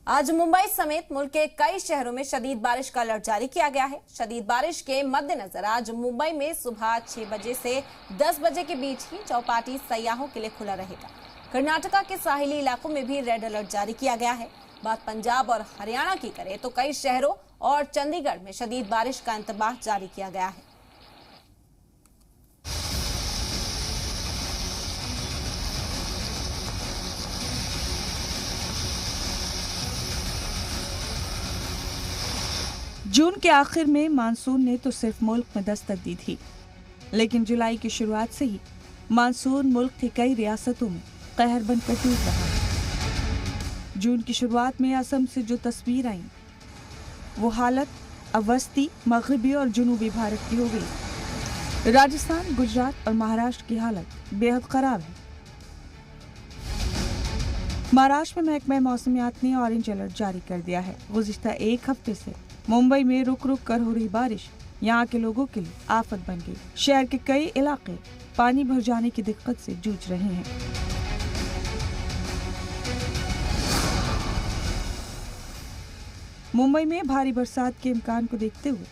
आज मुंबई समेत मुल्क के कई शहरों में शदीद बारिश का अलर्ट जारी किया गया है। शदीद बारिश के मद्देनजर आज मुंबई में सुबह 6 बजे से 10 बजे के बीच ही चौपाटी सयाहों के लिए खुला रहेगा। कर्नाटका के साहिली इलाकों में भी रेड अलर्ट जारी किया गया है। बात पंजाब और हरियाणा की करें तो कई शहरों और चंडीगढ़ में शदीद बारिश का इंतबाह जारी किया गया है। जून के आखिर में मानसून ने तो सिर्फ मुल्क में दस्तक दी थी, लेकिन जुलाई की शुरुआत से ही मानसून मुल्क की कई रियासतों में कहर बनकर टूट रहा है। जून की शुरुआत में असम से जो तस्वीर आई, वो हालत अब वस्ती, मगरबी और जुनूबी भारत की हो गई। राजस्थान, गुजरात और महाराष्ट्र की हालत बेहद खराब है। महाराष्ट्र में महकमा मौसमियात ने ऑरेंज अलर्ट जारी कर दिया है। गुज़िश्ता एक हफ्ते से मुंबई में रुक रुक कर हो रही बारिश यहाँ के लोगों के लिए आफत बन गई। शहर के कई इलाके पानी भर जाने की दिक्कत से जूझ रहे हैं। मुंबई में भारी बरसात के इम्कान को देखते हुए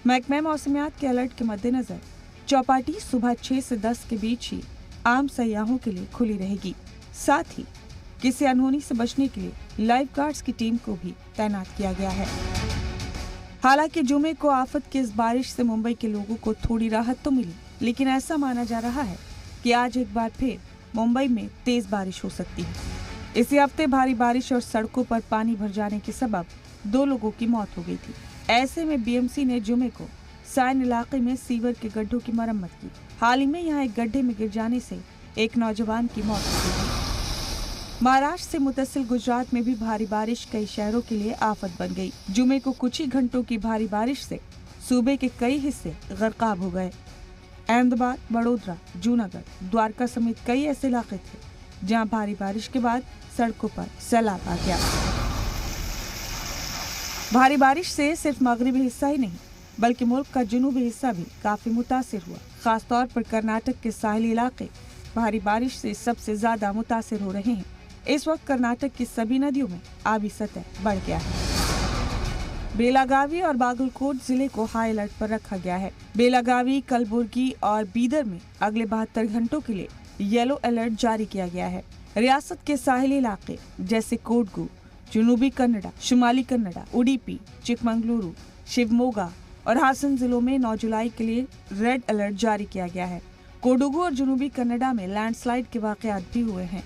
महकमा मौसमियात के अलर्ट के मद्देनजर चौपाटी सुबह 6 से 10 के बीच ही आम सयाहों के लिए खुली रहेगी। साथ ही किसी अनहोनी से बचने के लिए लाइफ गार्ड्स की टीम को भी तैनात किया गया है। हालांकि जुमे को आफत की इस बारिश से मुंबई के लोगों को थोड़ी राहत तो मिली, लेकिन ऐसा माना जा रहा है कि आज एक बार फिर मुंबई में तेज बारिश हो सकती है। इसी हफ्ते भारी बारिश और सड़कों पर पानी भर जाने के सबब 2 लोगों की मौत हो गई थी। ऐसे में बीएमसी ने जुमे को साइन इलाके में सीवर के गड्ढों की मरम्मत की। हाल ही में यहाँ एक गड्ढे में गिर जाने से एक नौजवान की मौत हो गई थी। महाराष्ट्र से मुतसिल गुजरात में भी भारी बारिश कई शहरों के लिए आफत बन गई। जुमे को कुछ ही घंटों की भारी बारिश से सूबे के कई हिस्से गर्काब हो गए। अहमदाबाद, बड़ोदरा, जूनागढ़, द्वारका समेत कई ऐसे इलाके थे जहां भारी बारिश के बाद सड़कों पर सैलाब आ गया। भारी बारिश से सिर्फ मगरबी हिस्सा ही नहीं बल्कि मुल्क का जुनूबी हिस्सा भी काफी मुतासिर हुआ। खासतौर पर कर्नाटक के साहिली इलाके भारी बारिश से सबसे ज्यादा मुतासिर हो रहे हैं। इस वक्त कर्नाटक की सभी नदियों में आबी सतह बढ़ गया है। बेलागावी और बागलकोट जिले को हाई अलर्ट पर रखा गया है। बेलागावी, कलबुर्गी और बीदर में अगले 72 घंटों के लिए येलो अलर्ट जारी किया गया है। रियासत के साहिली इलाके जैसे कोडगू, जनूबी कन्नड़ा, शुमाली कन्नड़ा, उडुपी, चिकमंगलुरु, शिवमोगा और हासन जिलों में 9 जुलाई के लिए रेड अलर्ट जारी किया गया है। कोडुगू और जनूबी कन्नड़ा में लैंडस्लाइड के वाकयात भी हुए हैं।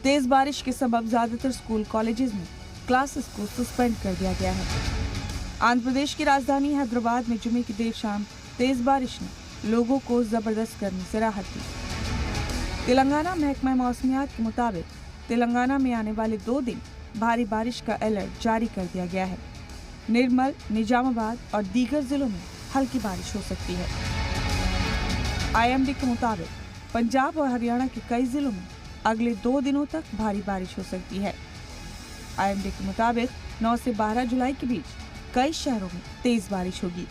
तेज बारिश के सबब ज्यादातर स्कूल कॉलेजेस में क्लासेस को सस्पेंड कर दिया गया है। आंध्र प्रदेश की राजधानी हैदराबाद में जुमे की देर शाम तेज बारिश ने लोगों को जबरदस्त गर्मी से राहत दी। तेलंगाना महकमा मौसमियात के मुताबिक तेलंगाना में आने वाले 2 दिन भारी बारिश का अलर्ट जारी कर दिया गया है। निर्मल, निजामाबाद और दीगर जिलों में हल्की बारिश हो सकती है। IMD के मुताबिक पंजाब और हरियाणा के कई जिलों में अगले 2 दिनों तक भारी बारिश हो सकती है। IMD के मुताबिक 9 से 12 जुलाई के बीच कई शहरों में तेज बारिश होगी।